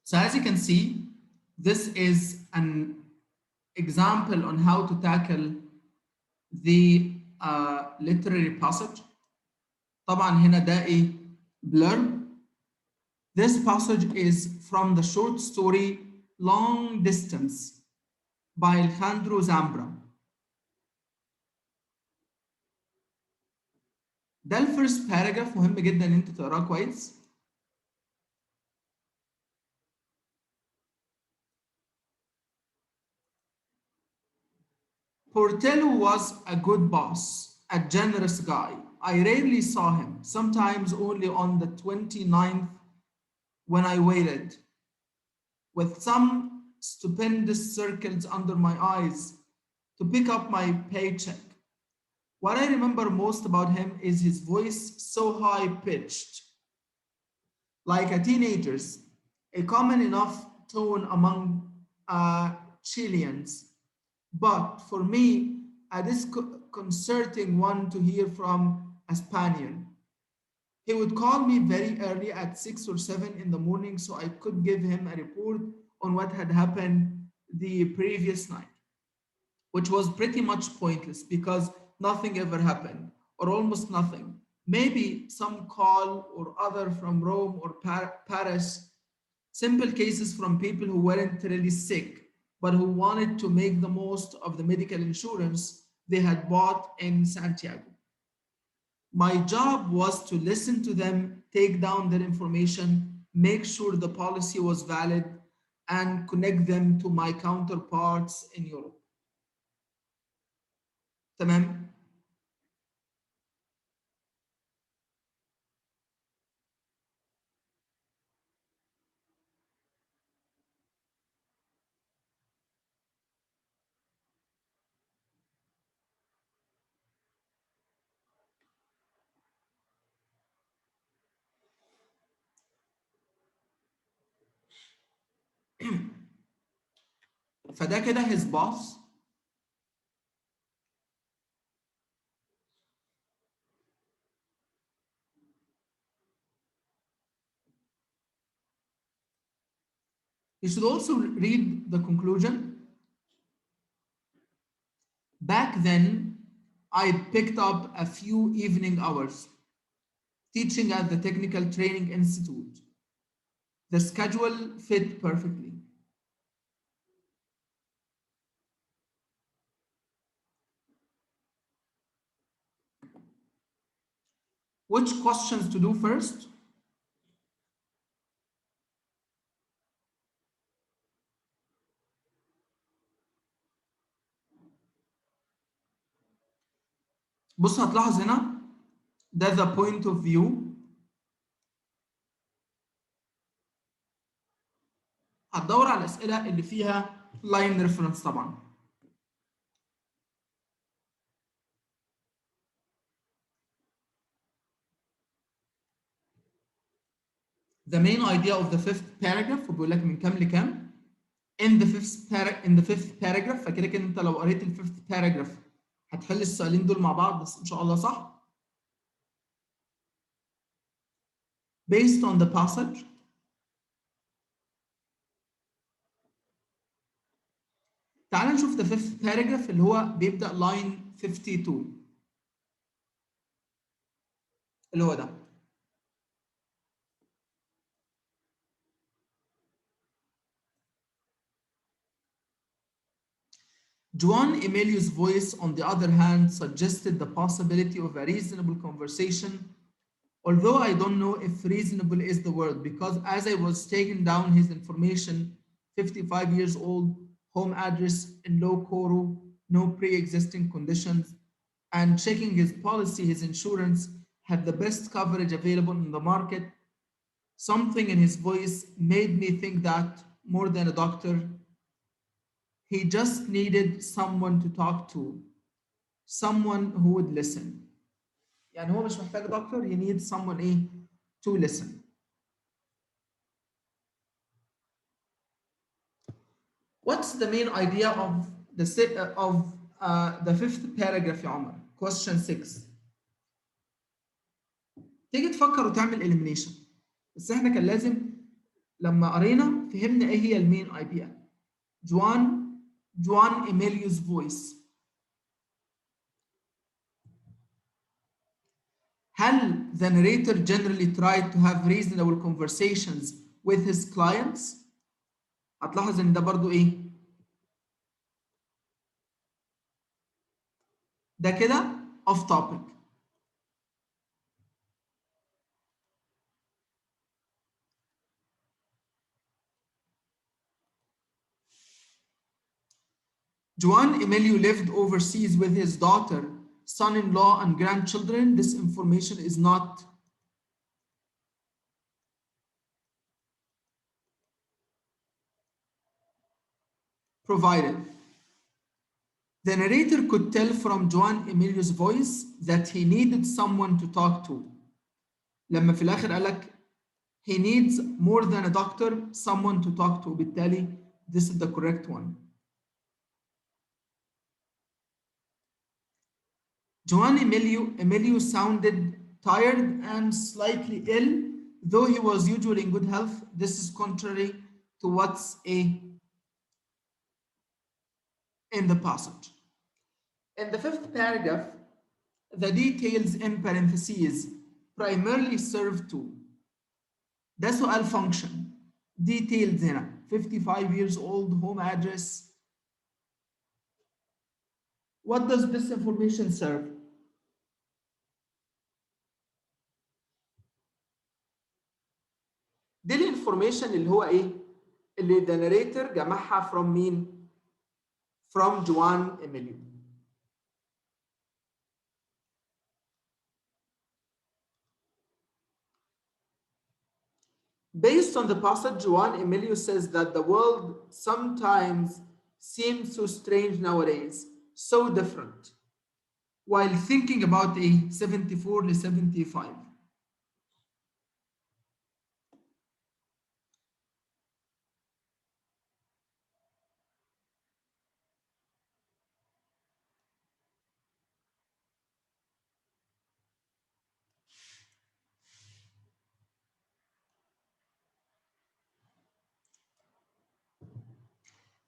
So as you can see, this is an example on how to tackle the literary passage. طبعا هنا ده ايه؟ blurb. This passage is from the short story Long Distance by Alejandro Zambra. ده الفيرست باراجراف، مهم جدا ان انت تقراه كويس. Portello was a good boss, a generous guy. I rarely saw him, sometimes only on the 29th when I waited, with some stupendous circles under my eyes to pick up my paycheck. What I remember most about him is his voice so high-pitched, like a teenager's, a common enough tone among Chileans, but for me, a disconcerting one to hear from a Spaniard. He would call me very early at 6 or 7 in the morning so I could give him a report on what had happened the previous night, which was pretty much pointless because nothing ever happened, or almost nothing. Maybe some call or other from Rome or Paris, simple cases from people who weren't really sick, but who wanted to make the most of the medical insurance they had bought in Santiago. My job was to listen to them, take down their information, make sure the policy was valid, and connect them to my counterparts in Europe. تمام؟ فده كده his boss. You should also read the conclusion. Back then, I picked up a few evening hours teaching at the Technical Training Institute. The schedule fit perfectly. Which questions to do first? بص هتلاحظ هنا ده the point of view. هتدور على الأسئلة اللي فيها line reference طبعا. The main idea of the fifth paragraph وبيقول لك من كام لكام. In the fifth paragraph فكده كده انت لو قريت ال fifth paragraph هتحل السؤالين دول مع بعض بس ان شاء الله صح. Based on the passage. تعال نشوف the fifth paragraph اللي هو بيبدأ line 52 اللي هو ده. Juan Emilio's voice, on the other hand, suggested the possibility of a reasonable conversation, although I don't know if reasonable is the word, because as I was taking down his information, 55 years old, home address in Low Coro, no pre-existing conditions, and checking his policy, his insurance had the best coverage available in the market, something in his voice made me think that, more than a doctor, he just needed someone to talk to, someone who would listen. يعني هو مش محتاج دكتور, he needs someone to listen. What's the main idea of the fifth paragraph يا عمر? Question 6. تيجي تفكر وتعمل elimination. بس احنا كان لازم لما قرينا فهمنا ايه هي المين ايديا. جوان إيميليو's voice. هل the narrator generally tried to have reasonable conversations with his clients؟ هتلاحظ ان ده برضو ايه؟ ده كده off topic. Juan Emilio lived overseas with his daughter, son-in-law, and grandchildren. This information is not provided. The narrator could tell from Juan Emilio's voice that he needed someone to talk to. لما في الآخر قال لك he needs more than a doctor, someone to talk to. بالتالي this is the correct one. Juan Emilio sounded tired and slightly ill, though he was usually in good health. This is contrary to what's in the passage. In the fifth paragraph, the details in parentheses primarily serve to. ده سؤال function. Details هنا 55 years old, home address. What does this information serve? دي الانفورميشن اللي هو ايه؟ اللي the narrator جمعها from مين؟ From Juan Emilio. Based on the passage, Juan Emilio says that the world sometimes seems so strange nowadays, so different, while thinking about a 74 to 75.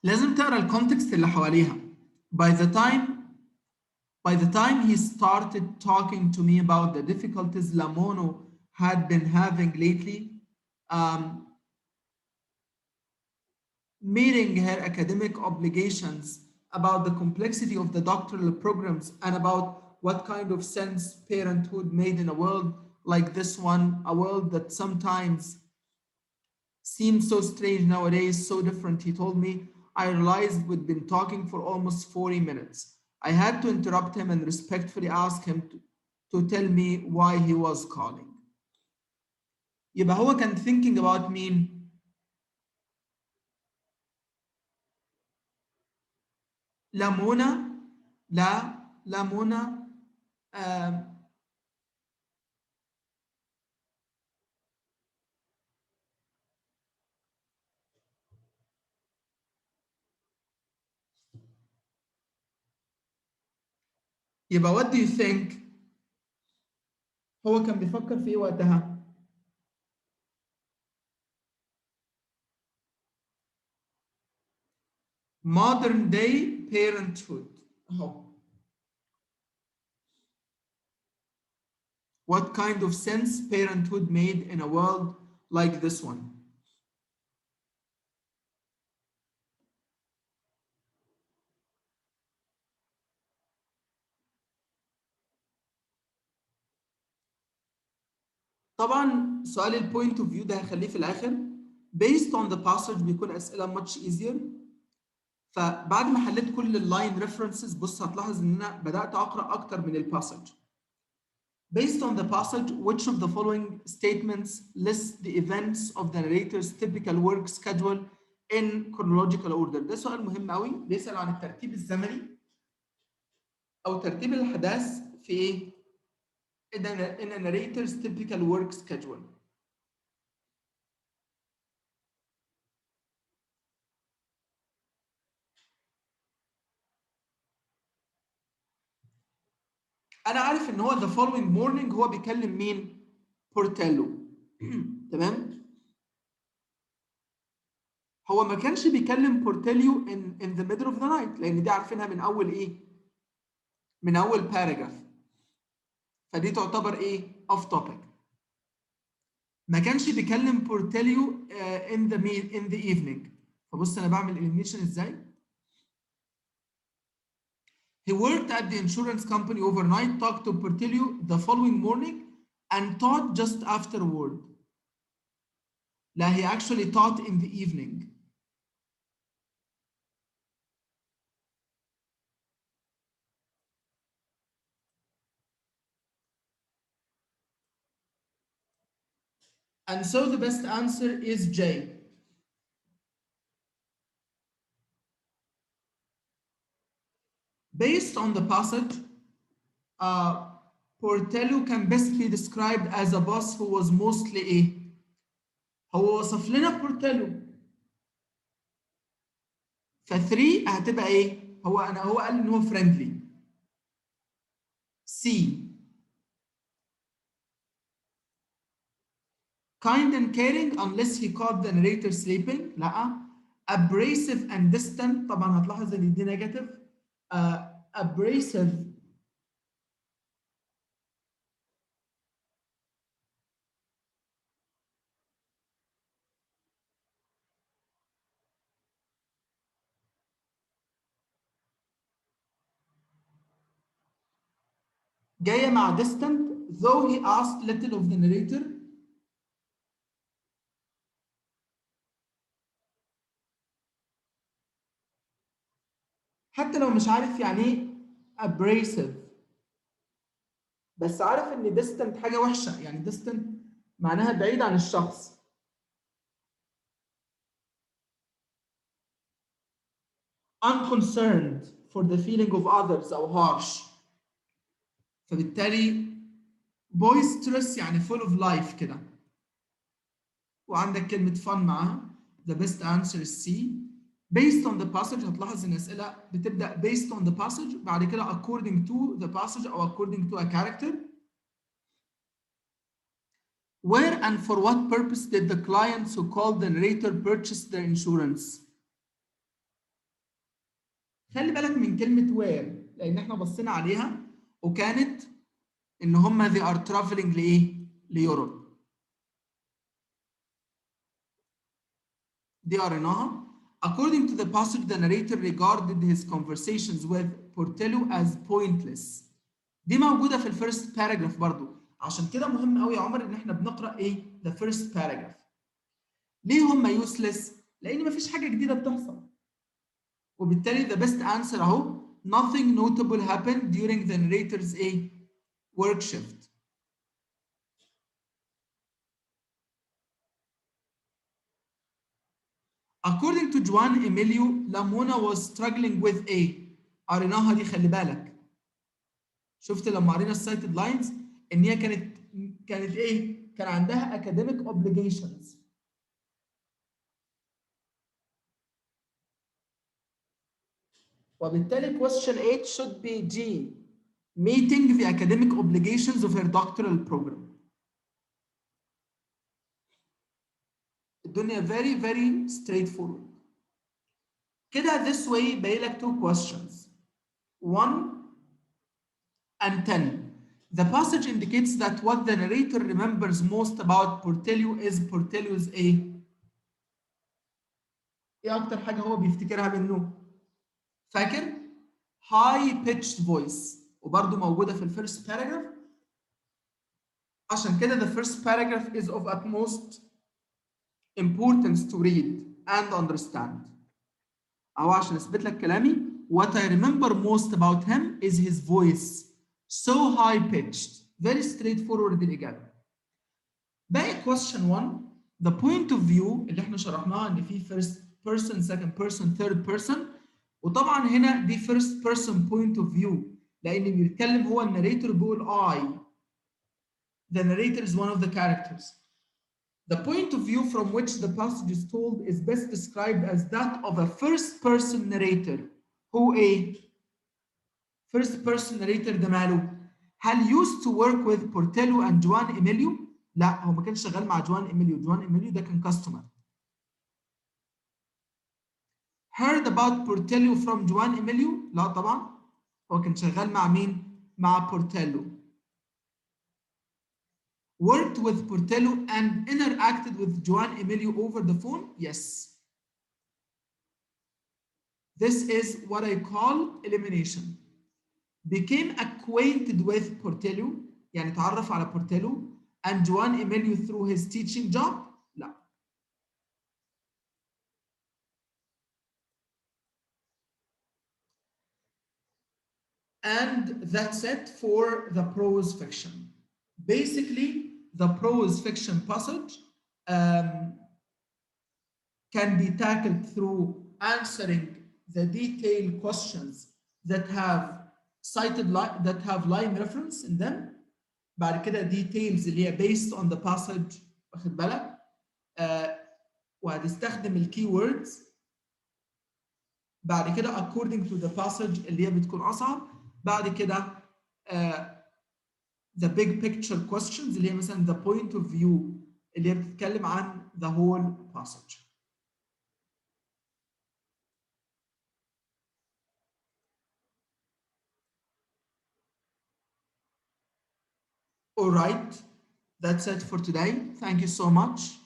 لازم تقرا الكونتكست اللي حواليها. By the time he started talking to me about the difficulties Lamono had been having lately, meeting her academic obligations, about the complexity of the doctoral programs, and about what kind of sense parenthood made in a world like this one, a world that sometimes seems so strange nowadays, so different, he told me, I realized we'd been talking for almost 40 minutes. I had to interrupt him and respectfully ask him to tell me why he was calling. يبقى هو كان thinking about مين؟ لامونا. لامونا يبقى what do you think؟ هو كان بيفكر في ايه وقتها؟ modern day parenthood. اهو. What kind of sense parenthood made in a world like this one? طبعا سؤال البوينت اوف فيو ده هخليه في الاخر. based on the passage بيكون اسئله much easier. فبعد ما حليت كل اللاين ريفرنسز بص هتلاحظ ان انا بدات اقرا اكتر من الباسج. Based on the passage, which of the following statements lists the events of the narrator's typical work schedule in chronological order؟ ده سؤال مهم قوي، بيسأل عن الترتيب الزمني او ترتيب الاحداث في ايه؟ in a narrator's typical work schedule. انا عارف ان هو the following morning هو بيكلم مين؟ بورتيلو. تمام؟ هو ما كانش بيكلم بورتيليو in the middle of the night، لان دي عارفينها من اول ايه؟ من اول باراجراف، فدي تعتبر ايه؟ off topic. ما كانش بيكلم بورتيليو in the evening. فبص انا بعمل elimination ازاي؟ He worked at the insurance company overnight, talked to Portillo the following morning, and taught just afterward. لا, he actually taught in the evening. And so the best answer is J. Based on the passage, Portillo can best be described as a boss who was mostly ايه؟ هو وصف لنا بورتيلو. ف3 هتبقى ايه؟ هو قال ان هو friendly. C. Kind and caring unless he caught the narrator sleeping. لا. Abrasive and distant. طبعا هتلاحظ ان دي نيجاتيف. Abrasive جايه مع distant though he asked little of the narrator. حتى لو مش عارف يعني ايه abrasive، بس عارف ان distant حاجه وحشه، يعني distant معناها بعيد عن الشخص. unconcerned for the feeling of others او harsh. فبالتالي boisterous يعني full of life كده. وعندك كلمة fun معاها. The best answer is C. Based on the passage هتلاحظ ان الأسئلة بتبدأ based on the passage بعد كده according to the passage أو according to a character. Where and for what purpose did the clients who called the narrator purchase their insurance? خلي بالك من كلمة where لأن احنا بصينا عليها وكانت إن هم they are traveling لإيه؟ ليوروب. دي قريناها. According to the passage, the narrator regarded his conversations with Portillo as pointless. دي موجودة في الفيرست باراجراف برضو، عشان كده مهم قوي يا عمر ان احنا بنقرأ ايه؟ the first paragraph. ليه هم useless؟ لأن مفيش حاجة جديدة بتحصل. وبالتالي the best answer اهو nothing notable happened during the narrator's ايه؟ work shift. According to Juan Emilio, Lamona was struggling with ايه؟ قريناها دي خلي بالك. شفت لما قرينا السايتد لاينز ان هي كانت ايه؟ كان عندها academic obligations. وبالتالي question 8 should be G, meeting the academic obligations of her doctoral program. الدنيا very straightforward. كده this way باقي لك 2 questions 1 and 10. The passage indicates that what the narrator remembers most about Portillo is Portillo's ايه اكتر حاجه هو بيفتكرها منه؟ فاكر؟ high pitched voice، وبرده موجوده في الفيرست باراجراف. عشان كده the first paragraph is of utmost importance to read and understand. أو عشان أثبت لك كلامي what I remember most about him is his voice so high pitched. Very straightforward الإجابة. باقي question 1 the point of view اللي احنا شرحناها ان في first person second person third person، وطبعا هنا دي first person point of view لان بيتكلم هو الناريتور بيقول I. The narrator is one of the characters. The point of view from which the passage is told is best described as that of a first person narrator. who a first person narrator ده ماله؟ هل used to work with Portillo and Juan Emilio؟ لا، هو ما كانش شغال مع جوان إيميليو. جوان إيميليو ده كان كاستمر. heard about Portello from Juan Emilio؟ لا طبعا، هو كان شغال مع مين؟ مع Portello. Worked with Portello and interacted with Juan Emilio over the phone? Yes. This is what I call elimination. Became acquainted with Portello، يعني تعرف على Portello and Juan Emilio through his teaching job؟ لا. And that's it for the prose fiction. Basically, the prose fiction passage can be tackled through answering the detailed questions that have that have line reference in them. بعد كده details اللي هي based on the passage، واخد بالك؟ وهتستخدم الكي words. بعد كده according to the passage اللي هي بتكون أصعب. بعد كده the big picture questions اللي هي مثلا the point of view اللي هي بتتكلم عن the whole passage. All right, that's it for today. Thank you so much.